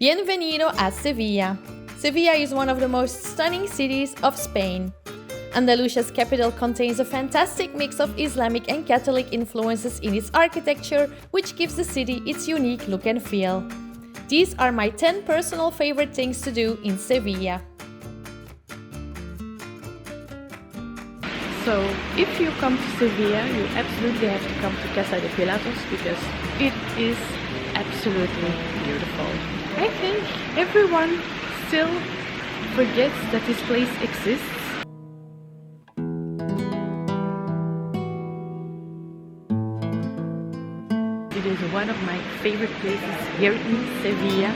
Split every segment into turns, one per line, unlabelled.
Bienvenido a Sevilla. Sevilla is one of the most stunning cities of Spain. Andalusia's capital contains a fantastic mix of Islamic and Catholic influences in its architecture, which gives the city its unique look and feel. These are my 10 personal favorite things to do in Sevilla.
So, if you come to Sevilla, you absolutely have to come to Casa de Pilatos because it is absolutely beautiful. I think everyone still forgets that this place exists. It is one of my favorite places here in Sevilla.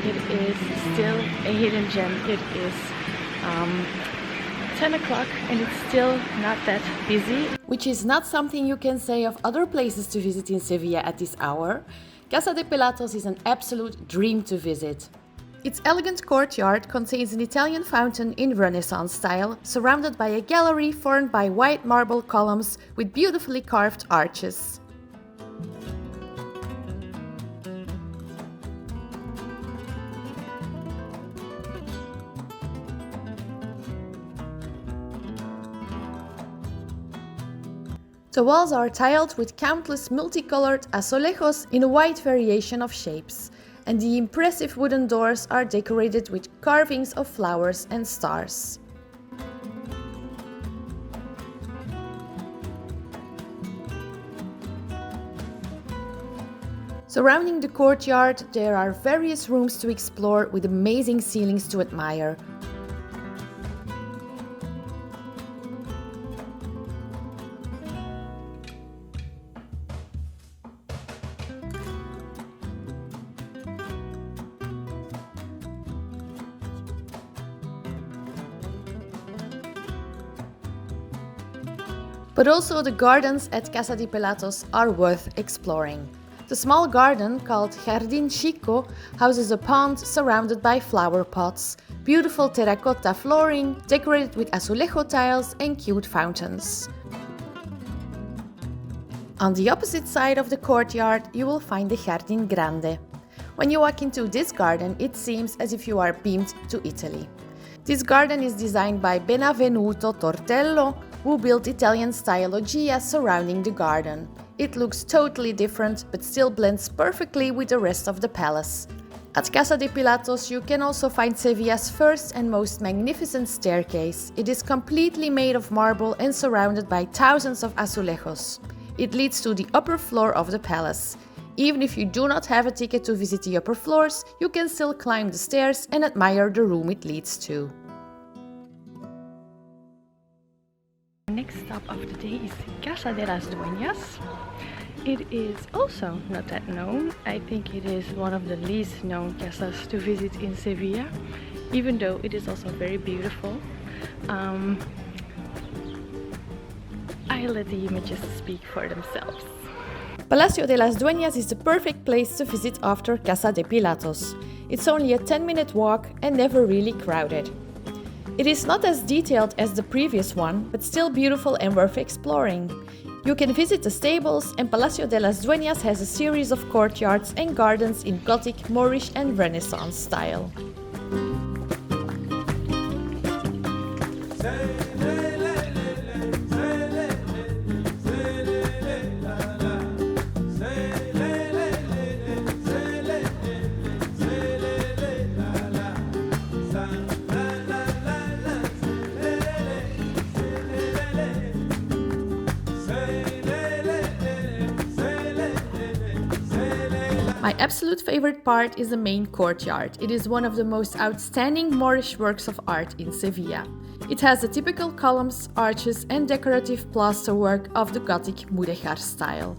It is still a hidden gem. It is 10 o'clock and it's still not that busy.
Which is not something you can say of other places to visit in Sevilla at this hour. Casa de Pilatos is an absolute dream to visit. Its elegant courtyard contains an Italian fountain in Renaissance style, surrounded by a gallery formed by white marble columns with beautifully carved arches. The walls are tiled with countless multicolored azulejos in a wide variation of shapes, and the impressive wooden doors are decorated with carvings of flowers and stars. Surrounding the courtyard, there are various rooms to explore with amazing ceilings to admire. But also the gardens at Casa de Pilatos are worth exploring. The small garden, called Jardín Chico, houses a pond surrounded by flower pots, beautiful terracotta flooring, decorated with azulejo tiles and cute fountains. On the opposite side of the courtyard, you will find the Jardín Grande. When you walk into this garden, it seems as if you are beamed to Italy. This garden is designed by Benvenuto Tortello, who built Italian-style loggias surrounding the garden. It looks totally different, but still blends perfectly with the rest of the palace. At Casa de Pilatos, you can also find Sevilla's first and most magnificent staircase. It is completely made of marble and surrounded by thousands of azulejos. It leads to the upper floor of the palace. Even if you do not have a ticket to visit the upper floors, you can still climb the stairs and admire the room it leads to.
Next stop of the day is Casa de las Dueñas. It is also not that known. I think it is one of the least known casas to visit in Sevilla, even though it is also very beautiful. I'll let the images speak for themselves.
Palacio de las Dueñas is the perfect place to visit after Casa de Pilatos. It's only a 10-minute walk and never really crowded. It is not as detailed as the previous one, but still beautiful and worth exploring. You can visit the stables, and Palacio de las Dueñas has a series of courtyards and gardens in Gothic, Moorish and Renaissance style. My absolute favorite part is the main courtyard. It is one of the most outstanding Moorish works of art in Sevilla. It has the typical columns, arches and decorative plasterwork of the Gothic mudéjar style.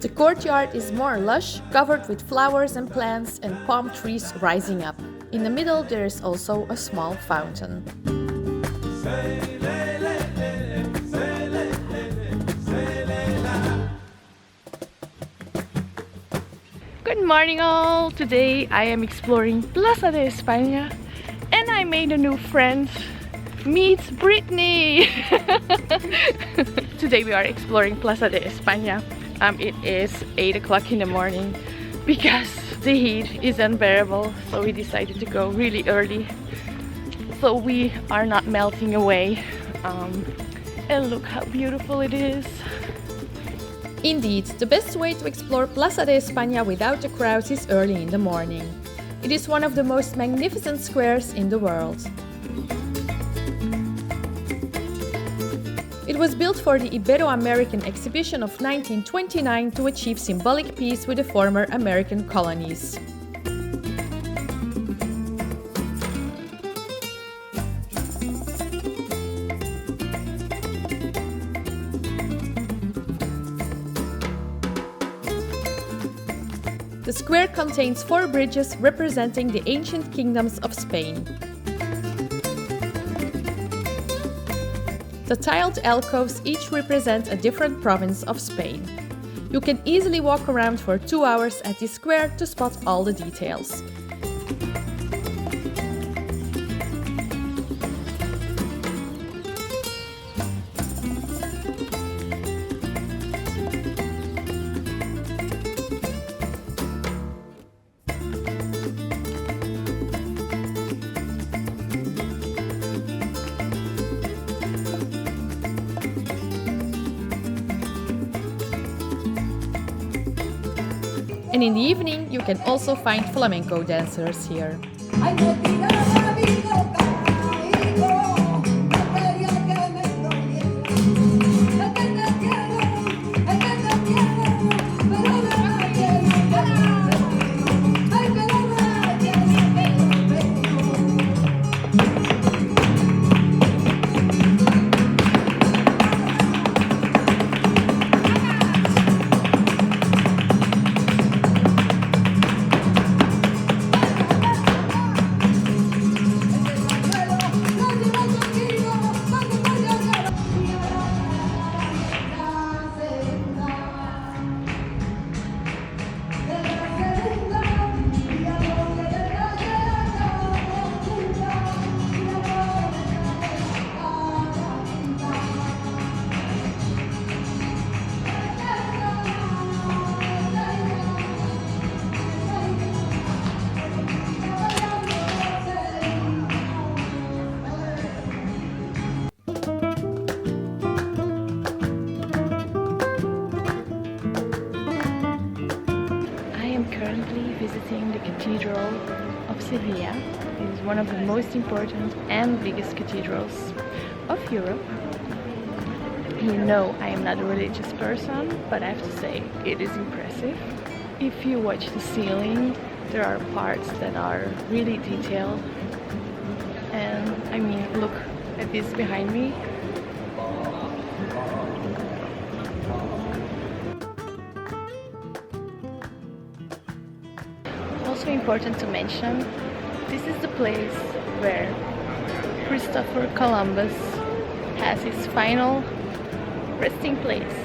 The courtyard is more lush, covered with flowers and plants and palm trees rising up. In the middle there is also a small fountain.
Good morning all! Today I am exploring Plaza de España and I made a new friend. Meet Brittany! Today we are exploring Plaza de España. It is 8 o'clock in the morning because the heat is unbearable, so we decided to go really early so we are not melting away. And look how beautiful it is.
Indeed, the best way to explore Plaza de España without a crowd is early in the morning. It is one of the most magnificent squares in the world. It was built for the Ibero-American Exhibition of 1929 to achieve symbolic peace with the former American colonies. The square contains 4 bridges representing the ancient kingdoms of Spain. The tiled alcoves each represent a different province of Spain. You can easily walk around for 2 hours at this square to spot all the details. And in the evening, you can also find flamenco dancers here.
Visiting the Cathedral of Sevilla. It is one of the most important and biggest cathedrals of Europe. You know, I am not a religious person, but I have to say it is impressive. If you watch the ceiling, there are parts that are really detailed. And I mean, look at this behind me. Also important to mention, this is the place where Christopher Columbus has his final resting place.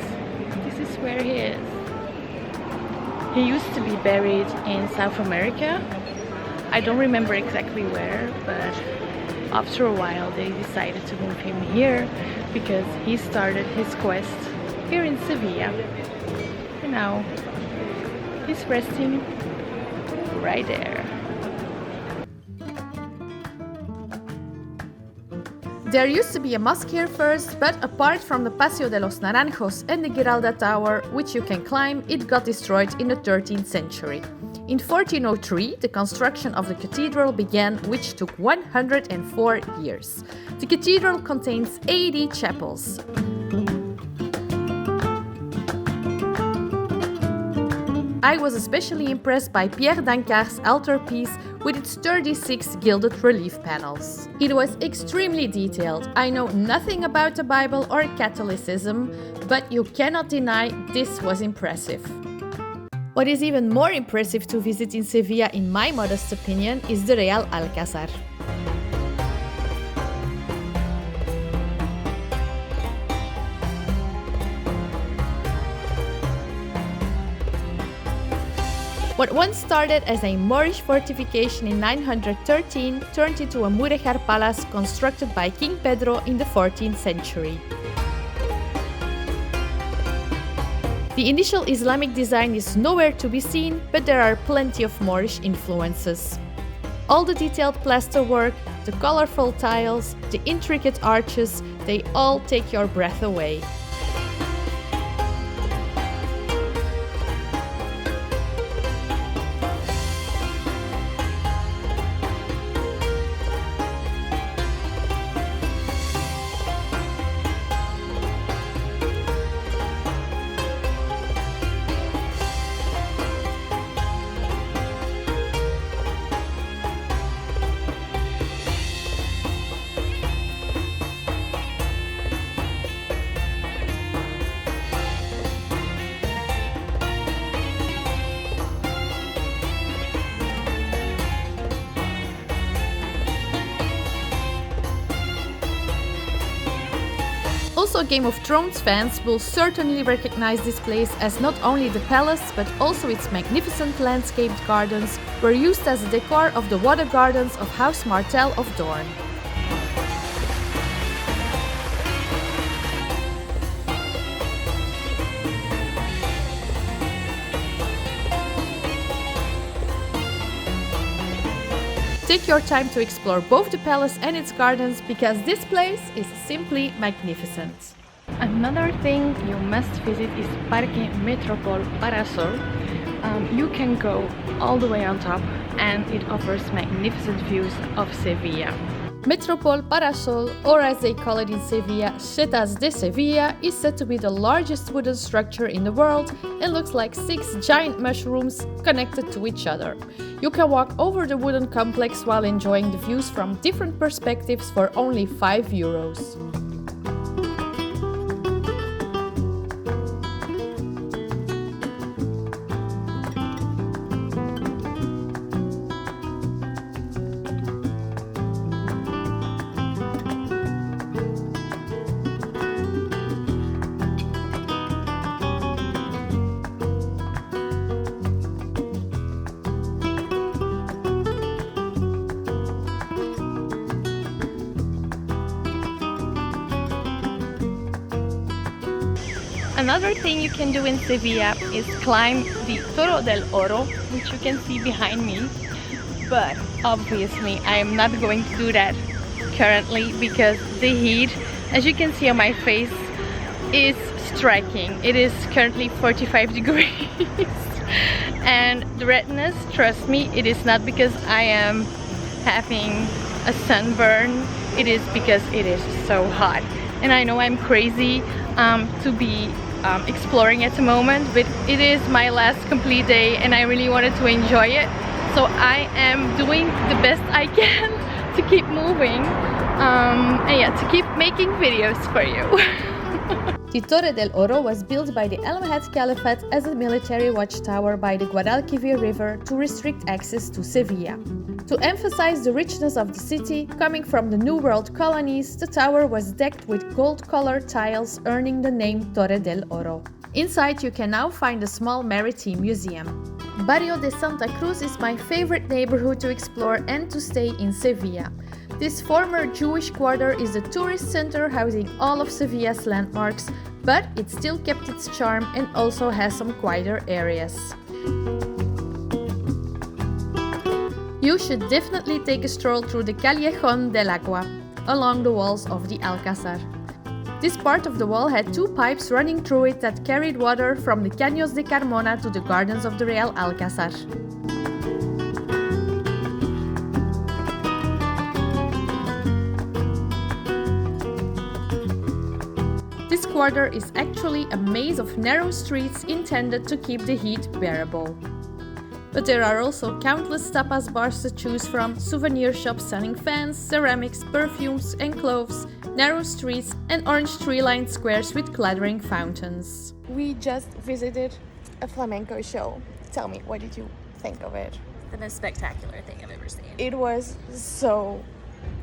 This is where he is. He used to be buried in South America. I don't remember exactly where, but after a while they decided to move him here because he started his quest here in Sevilla. And now he's resting right there.
There used to be a mosque here first, but apart from the Paseo de los Naranjos and the Giralda Tower, which you can climb, it got destroyed in the 13th century. In 1403, the construction of the cathedral began, which took 104 years. The cathedral contains 80 chapels. I was especially impressed by Pierre Dancar's altarpiece with its 36 gilded relief panels. It was extremely detailed. I know nothing about the Bible or Catholicism, but you cannot deny this was impressive. What is even more impressive to visit in Sevilla, in my modest opinion, is the Real Alcazar. What once started as a Moorish fortification in 913 turned into a Mudéjar palace constructed by King Pedro in the 14th century. The initial Islamic design is nowhere to be seen, but there are plenty of Moorish influences. All the detailed plasterwork, the colorful tiles, the intricate arches, they all take your breath away. Also, Game of Thrones fans will certainly recognize this place, as not only the palace but also its magnificent landscaped gardens were used as a decor of the water gardens of House Martell of Dorne. Take your time to explore both the palace and its gardens, because this place is simply magnificent.
Another thing you must visit is Parque Metropol Parasol. You can go all the way on top and it offers magnificent views of Sevilla.
Metropol Parasol, or as they call it in Sevilla, Casa de Sevilla, is said to be the largest wooden structure in the world and looks like 6 giant mushrooms connected to each other. You can walk over the wooden complex while enjoying the views from different perspectives for only €5.
Another thing you can do in Sevilla is climb the Torre del Oro, which you can see behind me. But obviously I am not going to do that currently because the heat, as you can see on my face, is striking. It is currently 45 degrees and the redness, trust me, it is not because I am having a sunburn, it is because it is so hot. And I know I'm crazy to be exploring at the moment, but it is my last complete day and I really wanted to enjoy it, so I am doing the best I can to keep moving and yeah, to keep making videos for you.
The Torre del Oro was built by the Almohad Caliphate as a military watchtower by the Guadalquivir River to restrict access to Sevilla. To emphasize the richness of the city, coming from the New World colonies, the tower was decked with gold-colored tiles, earning the name Torre del Oro. Inside you can now find a small maritime museum. Barrio de Santa Cruz is my favorite neighborhood to explore and to stay in Sevilla. This former Jewish quarter is a tourist center housing all of Sevilla's landmarks, but it still kept its charm and also has some quieter areas. You should definitely take a stroll through the Callejón del Agua, along the walls of the Alcazar. This part of the wall had 2 pipes running through it that carried water from the Caños de Carmona to the gardens of the Real Alcazar. This quarter is actually a maze of narrow streets intended to keep the heat bearable. But there are also countless tapas bars to choose from, souvenir shops selling fans, ceramics, perfumes and clothes, narrow streets and orange tree-lined squares with clattering fountains. We just visited a flamenco show. Tell me, what did you think of it?
The most spectacular thing I've ever seen.
It was so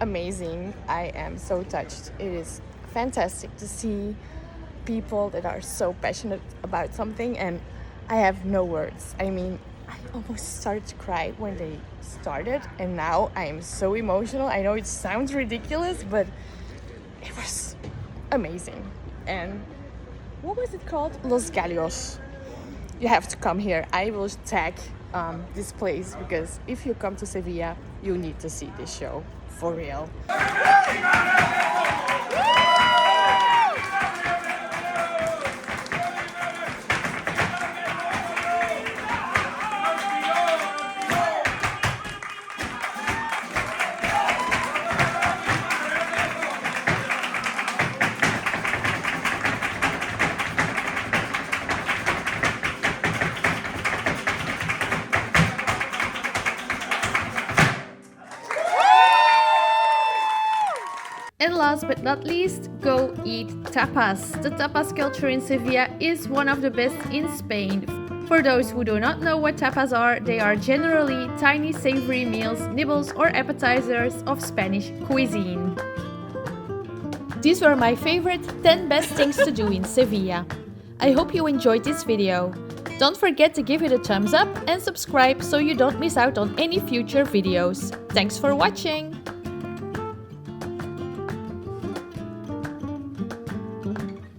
amazing. I am so touched. It is fantastic to see people that are so passionate about something, and I have no words. I mean, I almost started to cry when they started, and now I am so emotional. I know it sounds ridiculous, but it was amazing. And what was it called? Los Gallos. You have to come here. I will tag this place because if you come to Sevilla, you need to see this show for real.
And last but not least, go eat tapas. The tapas culture in Sevilla is one of the best in Spain. For those who do not know what tapas are, they are generally tiny savory meals, nibbles or appetizers of Spanish cuisine.
These were my favorite 10 best things to do in Sevilla. I hope you enjoyed this video. Don't forget to give it a thumbs up and subscribe so you don't miss out on any future videos. Thanks for watching!